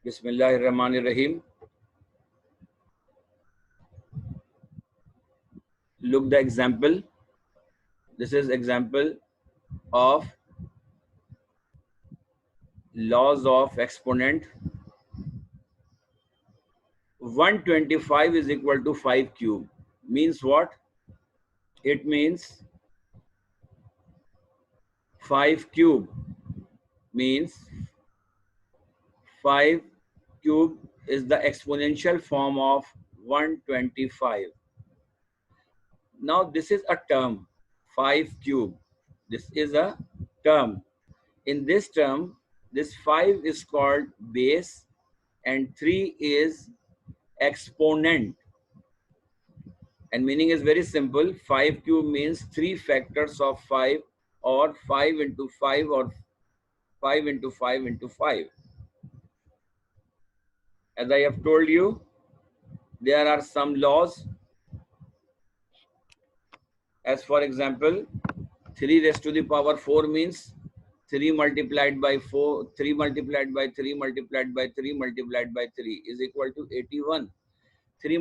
Bismillahirrahmanirrahim. Look the example. This is example of laws of exponent. 125 is equal to 5 cube. Means what? It means 5 cube means 5 cube is the exponential form of 125. Now this is a term, 5 cube. This is a term. In this term, this 5 is called base and 3 is exponent. And meaning is very simple. 5 cube means 3 factors of 5 or 5 into 5 or 5 into 5 into 5. As I have told you, there are some laws. As for example, 3 raised to the power 4 means 3 multiplied by 4, 3 multiplied by 3 multiplied by 3 multiplied by 3 is equal to 81. 3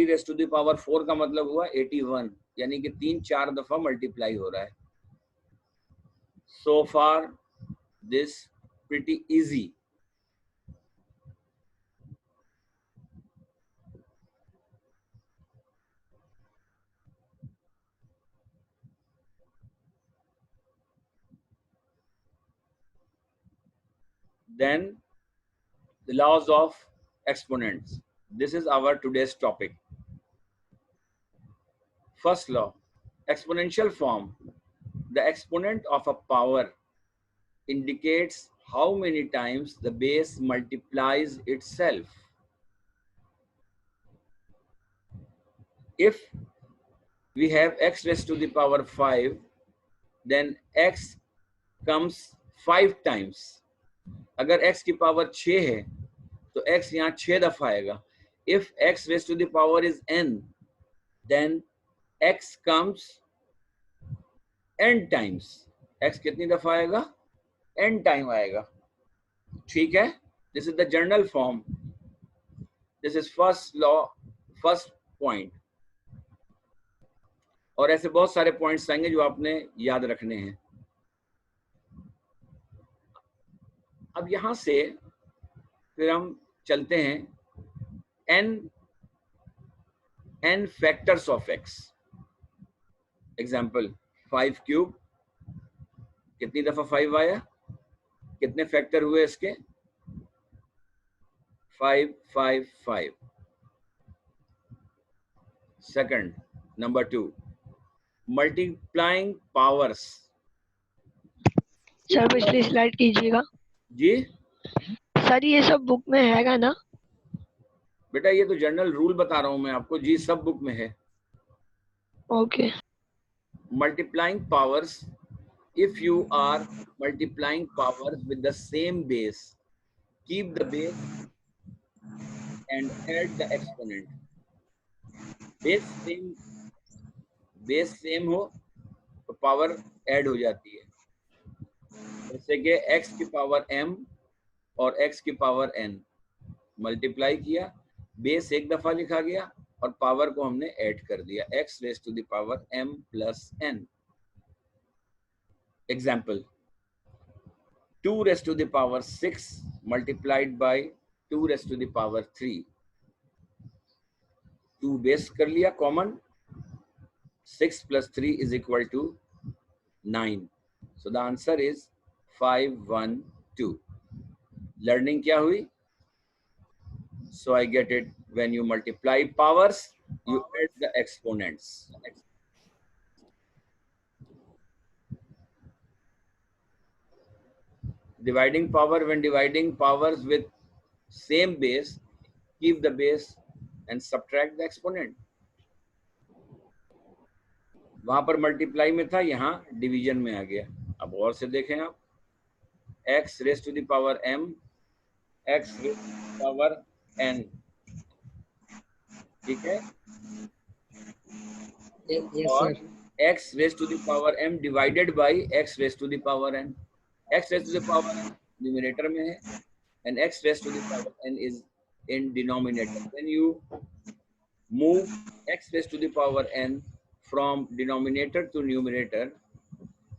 raised to the power 4 का मतलब हुआ 81, यानी कि 3-4 दफा multiply हो रहा है. So far, this pretty easy. Then the laws of exponents. This is our today's topic. First law, exponential form. The exponent of a power indicates how many times the base multiplies itself. If we have x raised to the power 5, then x comes 5 times. अगर x की power 6 है तो x यहाँ 6 दफा आएगा. If x raised to the power is n, then x comes n times. x कितनी दफा आएगा? n टाइम आएगा. ठीक है? This is the general form. This is first law, first point. और ऐसे बहुत सारे पॉइंट्स आएंगे जो आपने याद रखने हैं. अब यहां से फिर हम चलते हैं n factors of x. Example 5 cube, कितनी दफा 5 आया, कितने फैक्टर हुए इसके? 5 5 5. Second, number 2, multiplying powers. Sir पिछली स्लाइड कीजिएगा. जी सर ये सब बुक में हैगा ना? बेटा ये तो जनरल रूल बता रहा हूं मैं आपको. जी सब बुक में है. Okay. Multiplying powers, if you are multiplying powers with the same base, keep the base and add the exponent. base same हो तो पावर ऐड हो जाती है. जैसे कि x की पावर m और x की पावर n मल्टीप्लाई किया, बेस एक दफा लिखा गया और पावर को हमने ऐड कर दिया, x raise to the power m plus n. Example 2 raise to the power 6 multiplied by 2 raise to the power 3. 2 base कर लिया common, 6 plus 3 is equal to 9. So the answer is 512. Learning क्या हुई? So I get it. When you multiply powers, you add the exponents. Dividing power, when dividing powers with same base, keep the base and subtract the exponent. वहां पर multiply में था, यहाँ division में आ गया. अब और से देखें आप, x raise to the power m, x raise to the power n. ठीक है? और x raise to the power m divided by x raise to the power n. x raise to the power n numerator में है and x raised to the power n is in denominator. When you move x raised to the power n from denominator to numerator,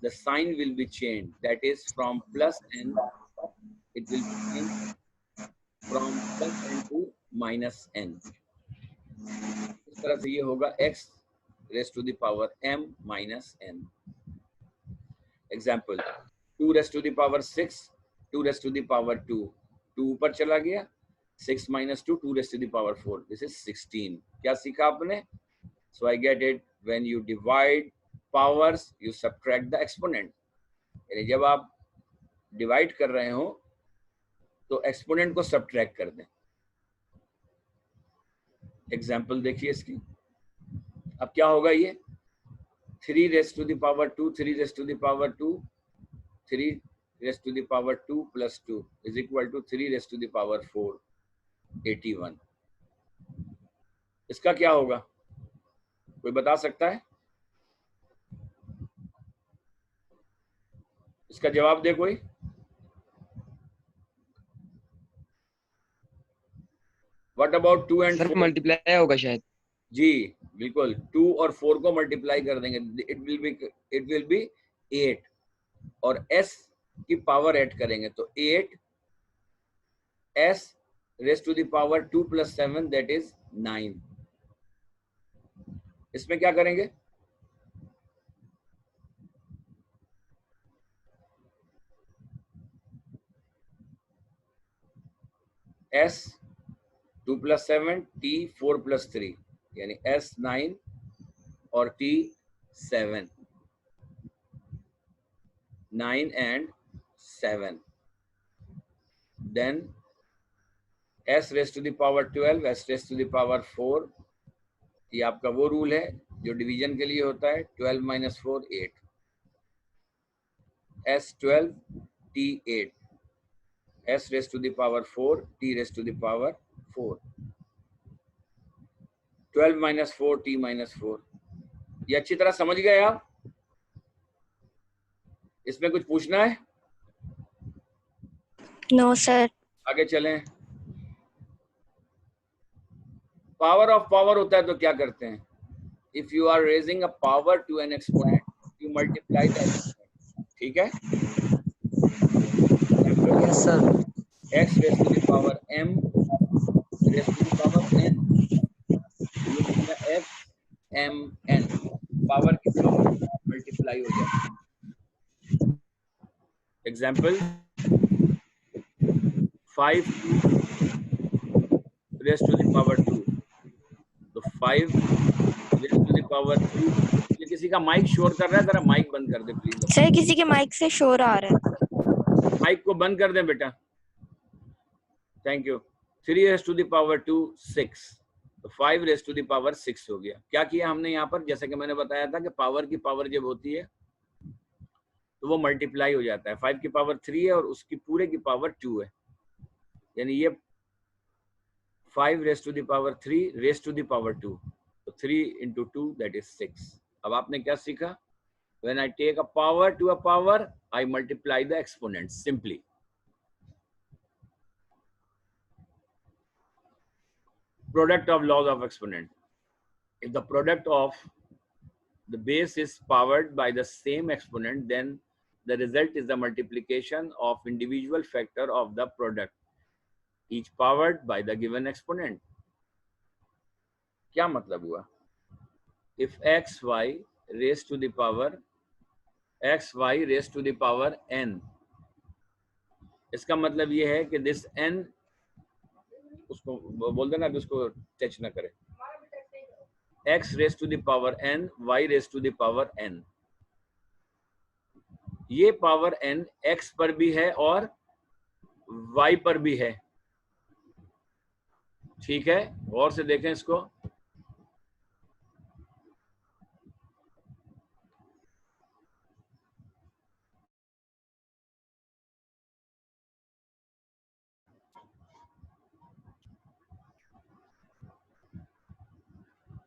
the sign will be changed. That is from plus n, it will be changed from plus n to minus n. इस तरह से ये होगा x raised to the power m minus n. Example, 2 raised to the power 6, 2 raised to the power 2. 2 ऊपर चला गया, 6 minus 2, 2 raised to the power 4. This is 16. क्या सीखा आपने? So I get it. When you divide powers, you subtract the exponent. यानी जब आप divide कर रहे हो तो एक्सपोनेंट को सब्ट्रैक्ट कर दें. एग्जाम्पल देखिए इसकी. अब क्या होगा ये? 3 raised to the power 2, 3 raised to the power 2, 3 raised to the power 2 plus 2 is equal to 3 raised to the power 4, 81. इसका क्या होगा? कोई बता सकता है? इसका जवाब दे कोई. What about 2 and 4? मल्टीप्लाई होगा शायद. जी बिल्कुल, 2 और 4 को मल्टीप्लाई कर देंगे. इट विल बी 8 और s की पावर ऐड करेंगे तो 8 s raised to the power 2 plus 7 that is 9. इसमें क्या करेंगे? s 2 plus 7 t 4 plus 3 यानी s 9 और t 7. 9 and 7. Then s raised to the power 12, s raised to the power 4. ये आपका वो रूल है जो डिवीजन के लिए होता है. 12 minus 4 8. s 12 t 8. s raised to the power 4, t raised to the power 4. 12 minus 4, t minus 4. ये अच्छी तरह समझ गए आप? इसमें कुछ पूछना है? No sir. आगे चलें. पावर ऑफ पावर होता है तो क्या करते हैं? If you are raising a power to an exponent, you multiply the exponent. ठीक है? Yes sir. x raised to the power m raised to the power n. ये होगा f m n. पावर की पावर मल्टीप्लाई हो जाए. Example 5 raised to the power 2. तो 5 raised to the power 2. ये किसी का माइक शोर कर रहा है, जरा माइक बंद कर दे प्लीज. सर किसी के माइक से शोर आ रहा है. माइक को बंद कर दे बेटा. Thank you. 3 raised to the power 2 6. तो 5 raised to the power 6 हो गया. क्या किया हमने यहाँ पर? जैसे कि मैंने बताया था कि पावर की पावर जब होती है तो वो मल्टीप्लाई हो जाता है. 5 की पावर 3 है और उसकी पूरे की पावर 2 है. यानी ये 5 raised to the power 3 raised to the power 2. तो 3 into 2 that is 6. अब आपने क्या सीखा? When I take a power to a power, I multiply the exponents simply. Product of laws of exponent. If the product of the base is powered by the same exponent, then the result is the multiplication of individual factor of the product, each powered by the given exponent. क्या मतलब हुआ? If xy raised to the power xy raised to the power n, इसका मतलब ये है कि this n, उसको बोल देना कि उसको टच ना करे. x raised to the power n, y raised to the power n. ये पावर n x पर भी है और y पर भी है. ठीक है, गौर से देखें इसको.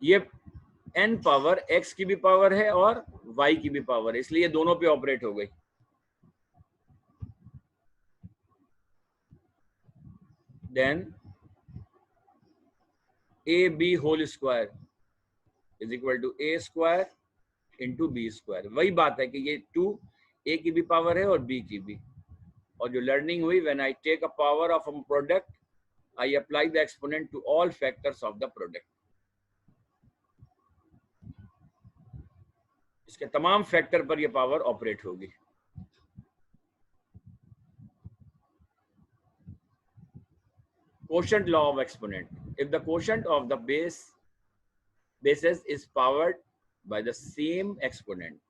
ये n पावर x की भी पावर है और y की भी पावर है, इसलिए दोनों पे ऑपरेट हो गई. then ab whole square is equal to a square into b square। वही बात है कि ये 2 a की भी पावर है और b की भी। और जो लर्निंग हुई, when I take a power of a product, I apply the exponent to all factors of the product। इसके तमाम फैक्टर पर ये पावर ऑपरेट होगी। Quotient law of exponent. If the quotient of the bases is powered by the same exponent,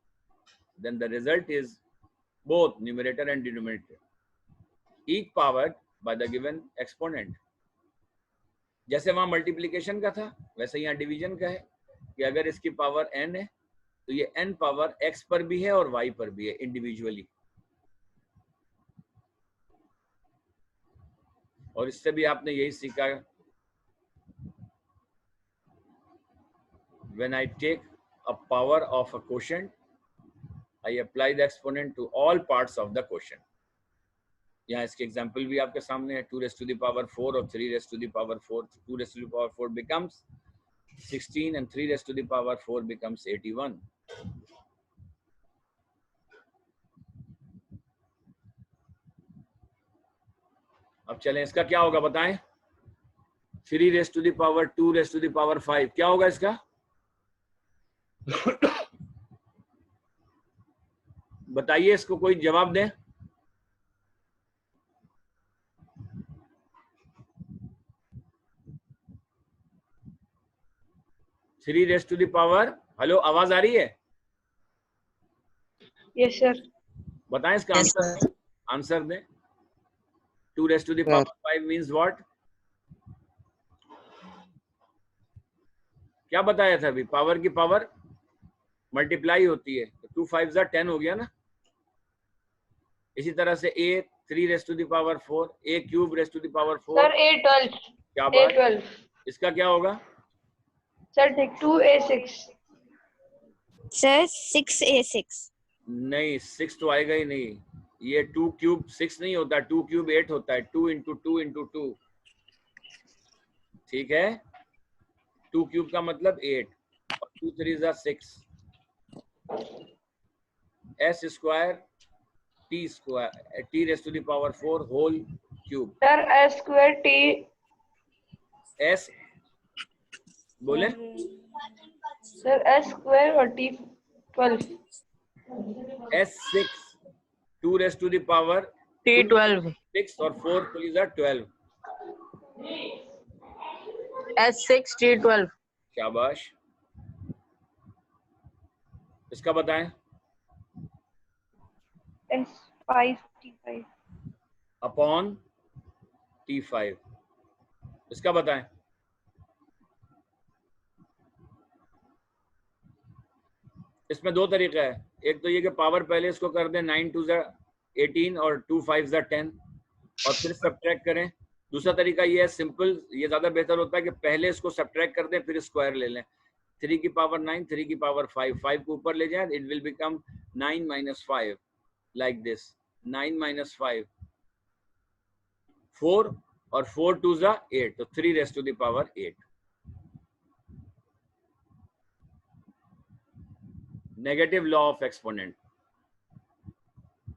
then the result is both numerator and denominator, each powered by the given exponent। जैसे वहां multiplication का था, वैसे यहाँ division का है कि अगर इसकी पावर n है तो ये n पावर x पर भी है और y पर भी है इंडिविजुअली। और इससे भी आपने यही सीखा, when I take a power of a quotient, I apply the exponent to all parts of the quotient। यहाँ इसके एग्जाम्पल भी आपके सामने है, 2 raised to the power 4 और 3 raised to the power 4। 2 raised to the power 4 becomes 16 and 3 raised to the power 4 becomes 81। अब चलें, इसका क्या होगा बताएं। 3 raised to the power 2 raised to the power 5 क्या होगा इसका? बताइए, इसको कोई जवाब दें। Three raised to the power, hello आवाज आ रही है? Yes sir. बताएं इसका आंसर। आंसर दें। 2 raised to the power 5 means what? क्या बताया था अभी? पावर की पावर मल्टीप्लाई होती है तो 2 5 10 हो गया ना। इसी तरह से a 3 raised to the power 4, a cube raised to the power 4 sir a12। क्या बात? a12 इसका क्या होगा? सर ठीक 2a6। Sir 6a6। नहीं, 6 तो आएगा ही नहीं। ये 2 क्यूब 6 नहीं होता, 2 क्यूब 8 होता है। 2 इंटू 2 इंटू 2, ठीक है। 2 क्यूब का मतलब 8 और 2 3 6। s square t square t raise to the power 4 whole cube. Sir s square t s बोले सर s स्क्वायर और t 12। s6 2 raise to the power T12 6 और 4 3 12। S6 T12। शाबाश। इसका बताएं। s5 t5 upon t5। इसका बताएं। इसमें दो तरीका है। एक तो ये कि पावर पहले इसको कर दें 9 2 18 और 2 5 10 और फिर सब्ट्रैक्ट करें। दूसरा तरीका ये है सिंपल, ये ज्यादा बेहतर होता है कि पहले इसको सब्ट्रैक्ट कर दें फिर स्क्वायर ले लें। 3 की पावर 9, 3 की पावर 5, 5 को ऊपर ले जाएं, it will become 9 minus 5 like this। 9 minus 5 4 और 4 2 8, तो 3 raised to the power 8। Negative law of exponent.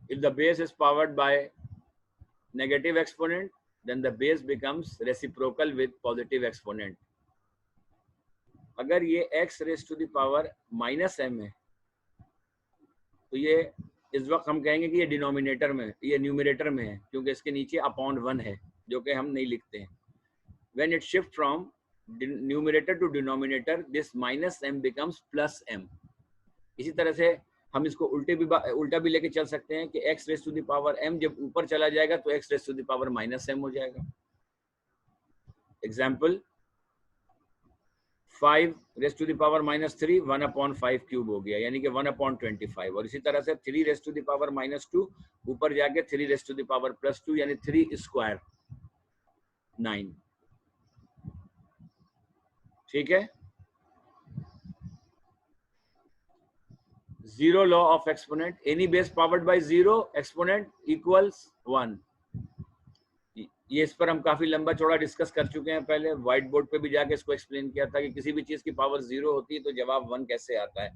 If the base is powered by negative exponent, then the base becomes reciprocal with positive exponent। अगर ये x raised to the power minus m है तो ये इस वक्त हम कहेंगे कि ये डिनोमिनेटर में, ये न्यूमरेटर में है, क्योंकि इसके नीचे अपॉन 1 है जो कि हम नहीं लिखते हैं। When it shift from numerator to denominator, this minus m becomes plus m। इसी तरह से हम इसको उल्टा भी लेके चल सकते हैं कि x raise to the power m जब ऊपर चला जाएगा तो x raise to the power minus m हो जाएगा। Example 5 raise to the power -3 1/5 cube हो गया, यानी कि 1/25। और इसी तरह से 3 रेज़ टू द पावर -2 ऊपर जाके 3 रेज़ टू द पावर +2 यानी 3 स्क्वायर 9। ठीक है। Zero law of exponent. Any base powered by 0 exponent equals 1। ये इस पर हम काफी लंबा चौड़ा डिस्कस कर चुके हैं पहले, व्हाइट बोर्ड पे भी जाके इसको एक्सप्लेन किया था कि किसी भी चीज की पावर 0 होती है तो जवाब 1 कैसे आता है।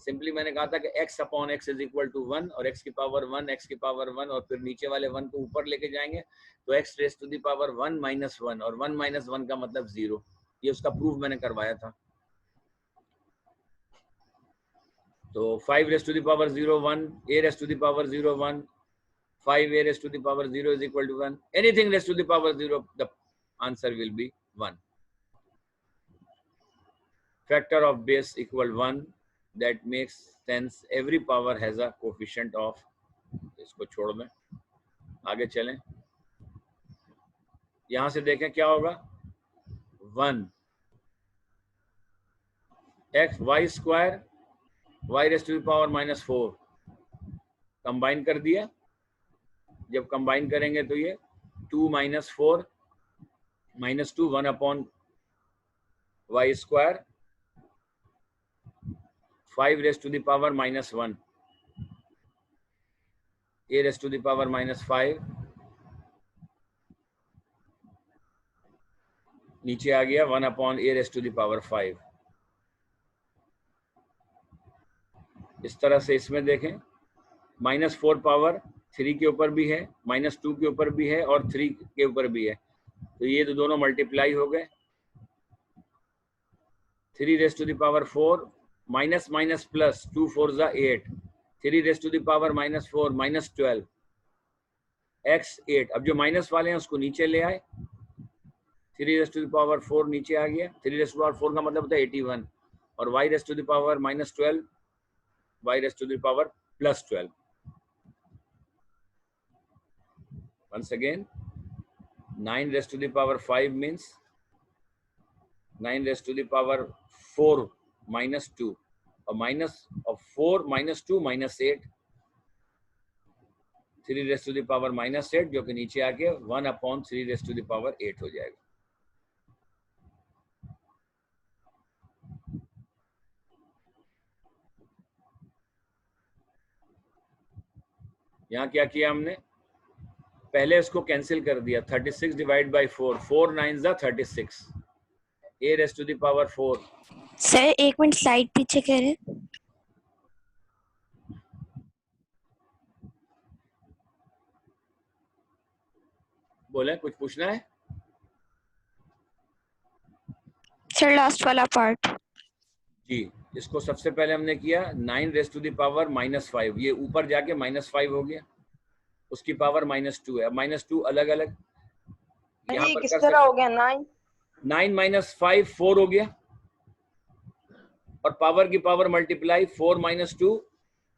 सिंपली मैंने कहा था कि x upon x is equal to 1 और x की पावर 1, x की पावर 1 और फिर नीचे वाले 1 को ऊपर लेके जाएंगे तो x raise to the power 1 minus 1 और 1 माइनस 1 का मतलब 0। ये उसका प्रूफ मैंने करवाया था। तो 5 raise to the power 0 1, a raise to the power 0 1, 5a raised to the power 0 is equal to 1. Anything raised to the power 0, the answer will be 1. Factor of base equal 1. That makes sense. Every power has a coefficient of. इसको छोड़ दें, आगे चलें। यहां से देखें क्या होगा। 1 x y square y raised to the power minus 4 combine कर दिया। जब कंबाइन करेंगे तो ये 2 minus 4 minus 2 1 upon y square 5 raise to the power minus 1 a raise to the power minus 5 नीचे आ गया 1 upon a raise to the power 5। इस तरह से इसमें देखें माइनस 4 पावर 3 के ऊपर भी है, माइनस 2 के ऊपर भी है और 3 के ऊपर भी है, तो ये तो दोनों मल्टीप्लाई हो गए। 3 raise to the power 4 minus minus plus 2 4 जा 8, 3 raise to the power minus 4 minus 12 x 8। अब जो माइनस वाले हैं उसको नीचे ले आए, 3 रेज टू द पावर 4 नीचे आ गया। 3 रेज टू द पावर 4 का मतलब होता है 81 और y raise to the power minus 12 y raise to the power plus 12। Once again, 9 raised to the power 5 means 9 raised to the power 4 minus 2, or minus of 4 minus 2 minus 8, 3 raised to the power minus 8 जो कि नीचे आके 1 upon 3 raised to the power 8 हो जाएगा। यहाँ क्या किया हमने, पहले इसको कैंसिल कर दिया। 36 डिवाइड बाई 4, 4 9 जा 36, a raise to the power 4। Sir एक मिनट स्लाइड पीछे कह रहे हैं। बोले कुछ पूछना है सर लास्ट वाला पार्ट। जी। इसको सबसे पहले हमने किया 9 raise to the power minus 5, ये ऊपर जाके माइनस 5 हो गया, उसकी पावर माइनस 2 है। अब माइनस 2 अलग अलग यहाँ पर किस कर तरह हो सकते। गया 9 9 माइनस 5 4 हो गया और पावर की पावर मल्टीप्लाई 4 माइनस 2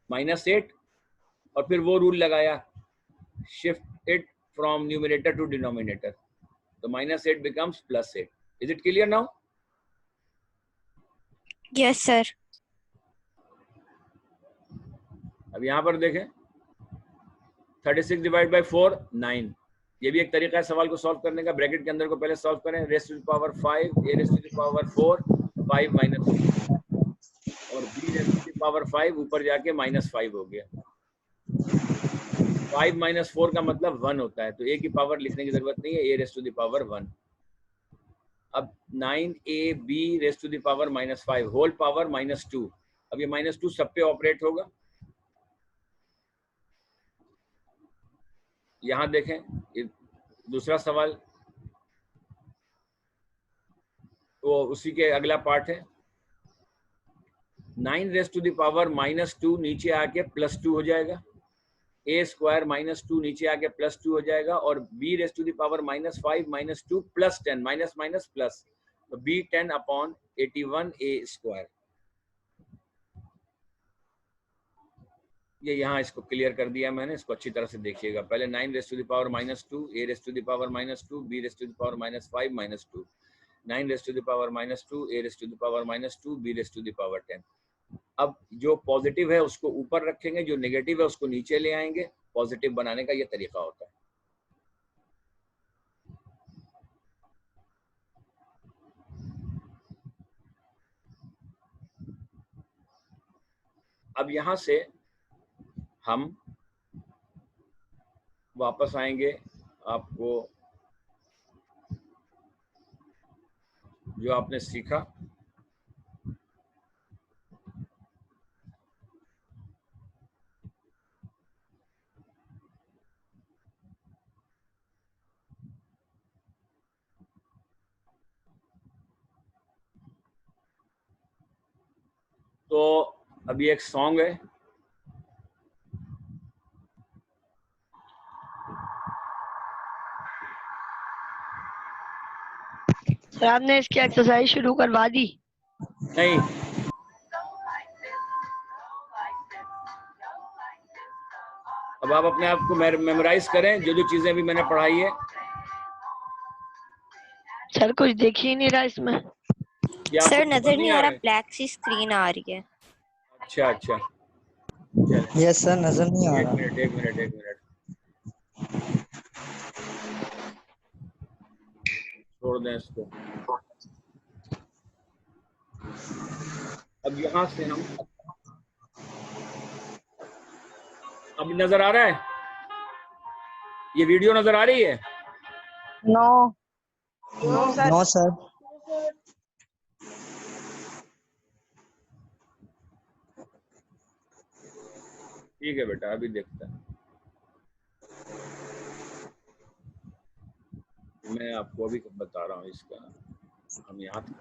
माइनस 8 और फिर वो रूल लगाया shift it from numerator to denominator, तो minus 8 becomes plus 8। Is it clear now? Yes sir. अब यहाँ पर देखें 36 डिवाइड बाई 4 9, ये भी एक तरीका है सवाल को सॉल्व करने का। ब्रैकेट के अंदर को पहले सॉल्व करें, raise to the power 5 a raise to the power 4 5 minus और b raise to the power 5 ऊपर जाके माइनस 5 हो गया। 5 माइनस 4 का मतलब 1 होता है, तो a की पावर लिखने की जरूरत नहीं है, a raise to the power 1। अब 9ab raise to the power minus 5 whole power minus 2, अब ये माइनस 2 सब पे ऑपरेट होगा। यहां देखें दूसरा सवाल, वो उसी के अगला पार्ट है। 9 raise to the power minus 2 नीचे आके प्लस 2 हो जाएगा, a स्क्वायर माइनस 2 नीचे आके प्लस 2 हो जाएगा और b raise to the power minus 5 minus 2 plus 10 minus minus plus, तो b 10 अपॉन 81 a स्क्वायर। ये यहाँ इसको क्लियर कर दिया मैंने, इसको अच्छी तरह से देखिएगा। पहले 9 raise to the power minus 2 a raise to the power minus 2 b raise to the power minus 5 minus 2, 9 raise to the power minus 2 a raise to the power minus 2 b raise to the power 10। अब जो positive है उसको ऊपर रखेंगे, जो negative है उसको नीचे ले आएंगे। पॉजिटिव बनाने का ये तरीका होता है। अब यहां से हम वापस आएंगे, आपको जो आपने सीखा। तो अभी एक सॉन्ग है, सर आपने इसकी एक्सरसाइज शुरू करवा दी? नहीं, अब आप अपने आप को मेमोराइज करें जो जो चीजें भी मैंने पढ़ाई है। सर कुछ देख ही नहीं रहा इसमें। या आपको सर नजर नजर नहीं नहीं आ आ रहा रहा, है? ब्लैक सी स्क्रीन आ रही है। अच्छा अच्छा, चलिए यस सर, नजर नहीं आ एक रहा। मिनट एक मिनट एक मिनट, छोड़ दें इसको। अब यहां से हम, अब नजर आ रहा है? ये वीडियो नजर आ रही है? No no sir. ठीक है बेटा, अभी देखता है। मैं आपको अभी बता रहा हूँ इसका, हम याद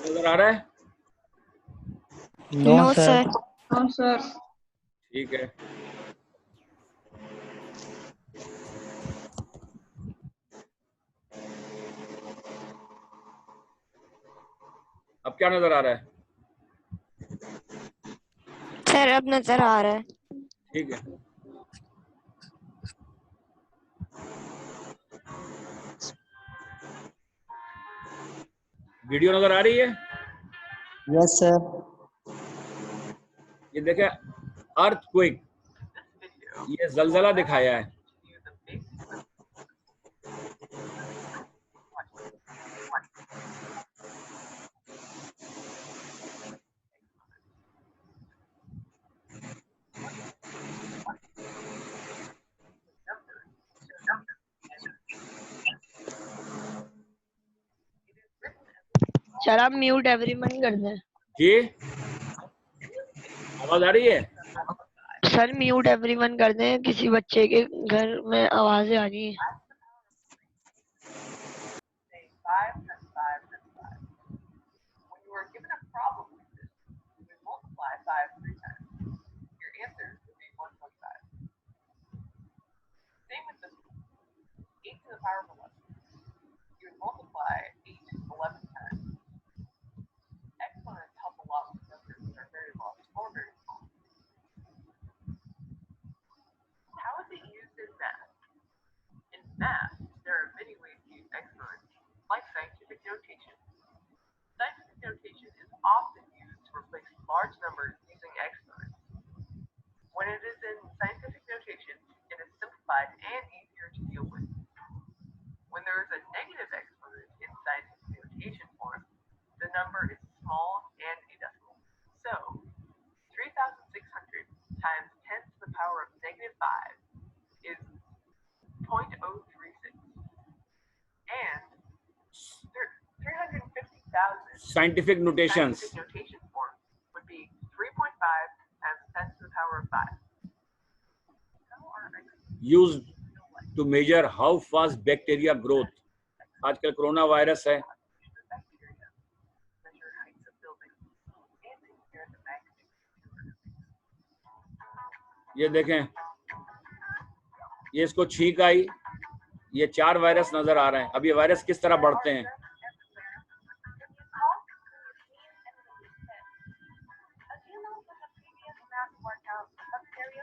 नजर आ रहा है? No no sir. सर। ठीक है, अब क्या नजर आ रहा है? सर अब नजर आ रहा है। ठीक है, वीडियो नजर आ रही है? Yes sir. ये देखे, अर्थक्वेक, ये जलजला दिखाया है। सर आप म्यूट एवरीवन कर दें। जी, आवाज आ रही है? सर म्यूट एवरीवन कर दें, किसी बच्चे के घर में आवाजें आ रही हैं। Scientific notations used to measure how fast bacteria growth. आजकल कोरोना वायरस है, ये देखें, ये इसको छींक आई, ये 4 वायरस नजर आ रहे हैं। अब ये वायरस किस तरह बढ़ते हैं?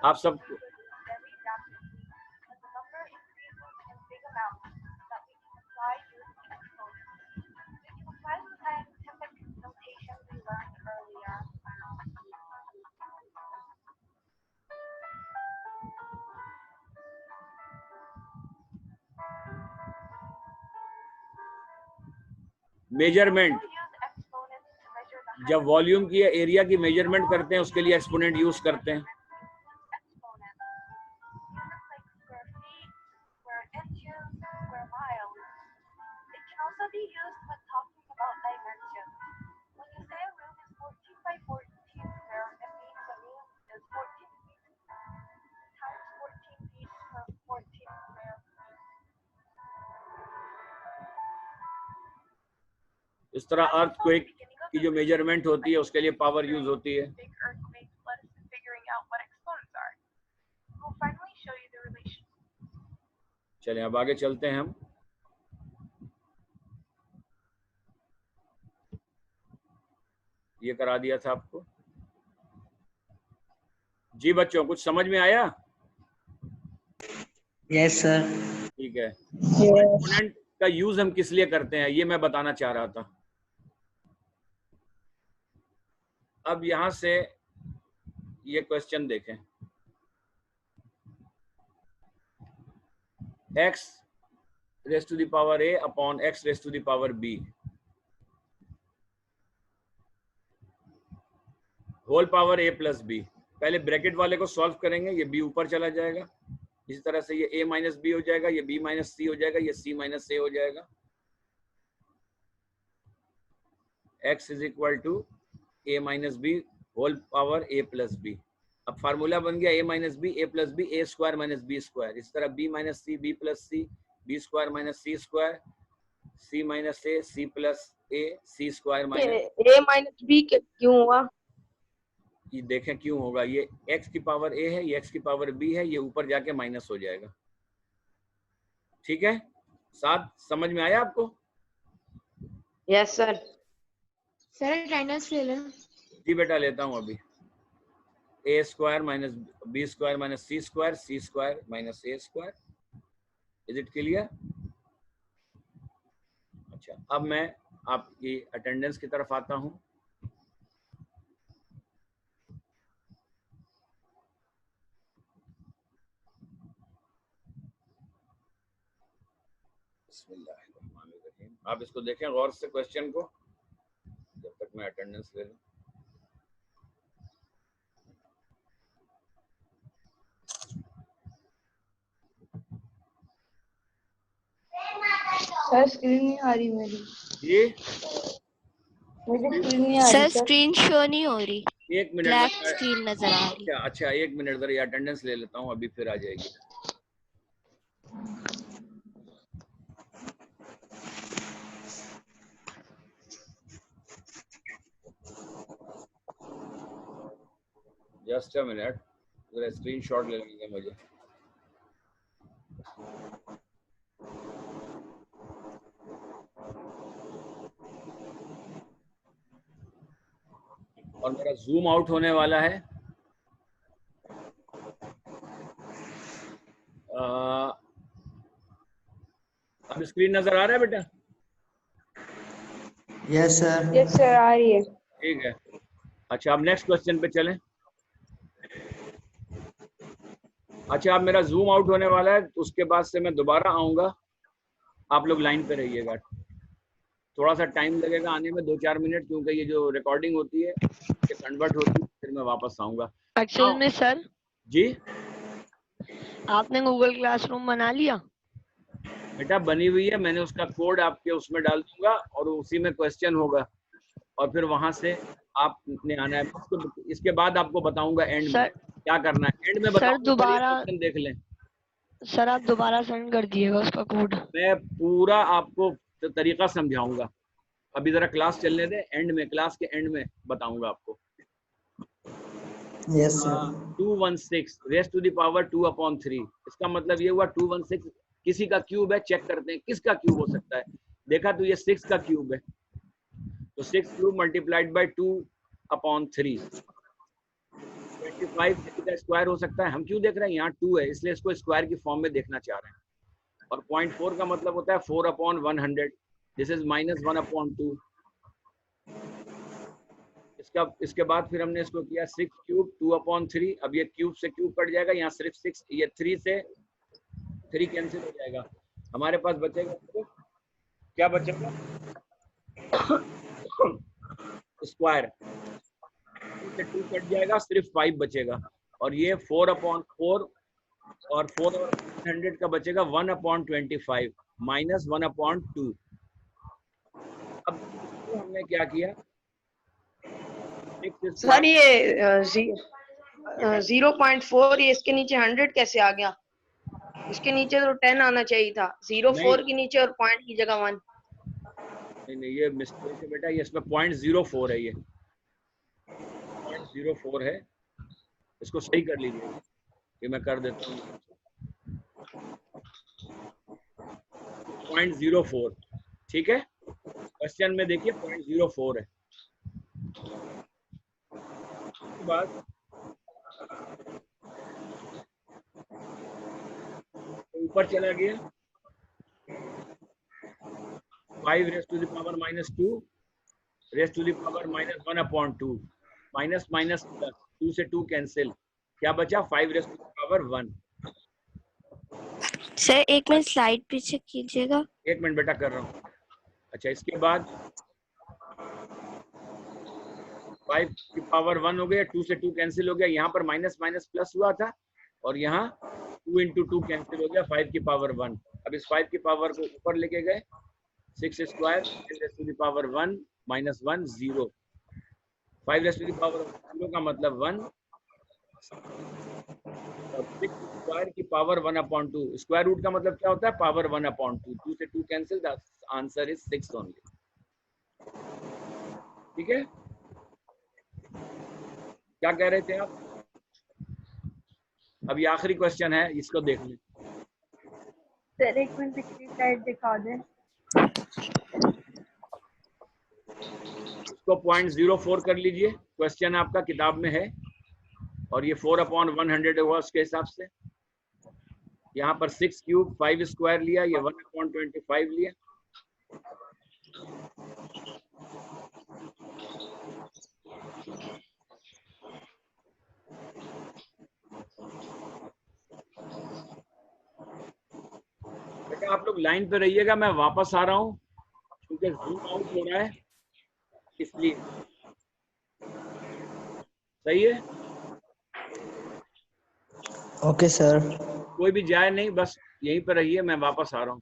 आप सब मेजरमेंट, जब वॉल्यूम की एरिया की मेजरमेंट करते हैं उसके लिए एक्सपोनेंट यूज करते हैं। इस तरह अर्थक्वेक की जो मेजरमेंट होती है उसके लिए पावर यूज होती है। चलिए अब आगे चलते हैं हम। ये करा दिया था आपको। जी बच्चों, कुछ समझ में आया? Yes sir. ठीक है। एक्सपोनेंट का यूज हम किस लिए करते हैं ये मैं बताना चाह रहा था। अब यहां से ये क्वेश्चन देखें, x raise to the power a upon x raise to the power b whole power a plus b। पहले ब्रैकेट वाले को सॉल्व करेंगे, ये b ऊपर चला जाएगा, इसी तरह से ये a माइनस b हो जाएगा, ये b माइनस c हो जाएगा, ये c माइनस a हो जाएगा। x is equal to a minus b whole power a plus b। अब फार्मूला बन गया a minus b a plus b, a square minus b square. इस तरह b minus c b plus c, b square minus c square, c minus a c plus a, c square minus a minus b क्यों हुआ? ये देखें क्यों होगा। ये x की पावर a है, ये x की पावर b है, ये ऊपर जाके माइनस हो जाएगा। ठीक है, साथ समझ में आया आपको? Yes sir. सर अटेंडेंस ले लेना। जी बेटा लेता हूँ अभी। a square minus b square minus c square, c square minus a square. Is it clear? अच्छा, अब मैं आपकी अटेंडेंस की तरफ आता हूँ। बिस्मिल्लाहिर्रहमानिर्रहीम। आप इसको देखें गौर से क्वेश्चन को, जब तक मैं अटेंडेंस ले लूं। सर स्क्रीन नहीं आ रही मेरी। जी मुझे स्क्रीन नहीं आ सर रही सर। स्क्रीन शो नहीं हो रही, एक मिनट। ब्लैक स्क्रीन नजर आ रही। अच्छा एक मिनट, जरा अटेंडेंस ले लेता हूँ, अभी फिर आ जाएगी। जस्ट अ मिनट, जरा स्क्रीनशॉट ले लेंगे मुझे। और मेरा जूम आउट होने वाला है। अब स्क्रीन नजर आ रहा है बेटा? Yes sir. यस सर आ रही है। ठीक है। अच्छा अब नेक्स्ट क्वेश्चन पे चलें। अच्छा अब मेरा जूम आउट होने वाला है, उसके बाद से मैं दोबारा आऊँगा, आप लोग लाइन पे रहिएगा। थोड़ा सा टाइम लगेगा आने में, 2-4 मिनट, क्योंकि ये जो रिकॉर्डिंग होती है ये कन्वर्ट होती है, फिर मैं वापस आऊँगा। एक्चुअल में सर जी आपने गूगल क्लासरूम बना लिया? बेटा बनी हुई है, मैंने उसका कोड आपके उसमें डाल दूंगा और उसी में क्वेश्चन होगा और फिर वहां से आपने आना है। इसके बाद आपको बताऊंगा एंड में क्या करना है। एंड में बताऊंगा, दोबारा क्वेश्चन देख लें। सर आप दोबारा सेंड कर दिएगा उसका कोड। मैं पूरा आपको तरीका समझाऊंगा, अभी जरा क्लास चलने दे, एंड में, क्लास के एंड में बताऊंगा आपको। Yes sir. 216 raise to the power 2/3, इसका मतलब ये हुआ 216 किसी का क्यूब है। चेक करते हैं किसका क्यूब हो सकता है। देखा तो ये 6 का क्यूब है, तो 6 क्यूब मल्टीप्लाइड बाय 2/3, 25 का स्क्वायर हो सकता है। हम क्यों देख रहे हैं, यहाँ 2 है इसलिए इसको स्क्वायर की फॉर्म में देखना चाह रहे हैं। और 0.4 का मतलब होता है 4/100, दिस इज -1/2। इसके बाद फिर हमने इसको किया 6 क्यूब 2/3। अब ये क्यूब से क्यूब कट जाएगा, यहाँ सिर्फ 6, ये 3 से 3 कैंसिल हो जाएगा। हमारे पास बचेगा तो क्या बचेगा, स्क्वायर, 2 से 2 कट जाएगा, सिर्फ 5 बचेगा, और ये 4/4 और 4/100 का बचेगा 1/25 माइनस 1/2। अब हमने क्या किया, सर ये 0.4 ये इसके नीचे 100 कैसे आ गया? इसके नीचे तो 10 आना चाहिए था, 0.4 के नीचे और पॉइंट की जगह 1। नहीं, ये मिस्टेक है बेटा, ये इसमें 0.04 है, ये 0.04 है, इसको सही कर लीजिए, ये मैं कर देता हूँ। 0.04, ठीक है, क्वेश्चन में देखिए 0.04 है। उसके बाद ऊपर चला गया, 5 raised to the power -2 raised to the power -1/2, minus minus plus, 2 से 2 कैंसिल, क्या बचा 5 raised to the power 1। Sir एक मिनट स्लाइड पीछे कीजिएगा। 1 मिनट बेटा कर रहा हूँ। अच्छा, इसके बाद 5 की पावर 1 हो गया, 2 से 2 कैंसिल हो गया, यहाँ पर माइनस माइनस प्लस हुआ था, और यहाँ 2 × 2 कैंसिल हो गया, 5 की पावर 1। अब इस 5 की पावर को ऊपर लेके गए, 6 square 10 raised to the power 1 -1 0, 5 raised to the power 0 का मतलब 1, और 6 स्क्वायर की पावर 1/2, स्क्वायर रूट का मतलब क्या होता है, पावर 1/2, 2 से 2 cancel, the answer is 6 only. ठीक है, क्या कह रहे थे आप? अब ये आखिरी क्वेश्चन है, इसको देख लें। सर एक मिनट पिछली स्लाइड दिखा दें। इसको 0.04 कर लीजिए, क्वेश्चन आपका किताब में है, और ये 4/100 हुआ उसके हिसाब से। यहाँ पर 6 क्यूब 5 स्क्वायर लिया, ये 1/25 लिया। बेटा आप लोग लाइन पे रहिएगा, मैं वापस आ रहा हूँ, क्योंकि जूम आउट हो रहा है, इसलिए। सही है, ओके सर। कोई भी जाए नहीं, बस यहीं पर रहिए, मैं वापस आ रहा हूँ।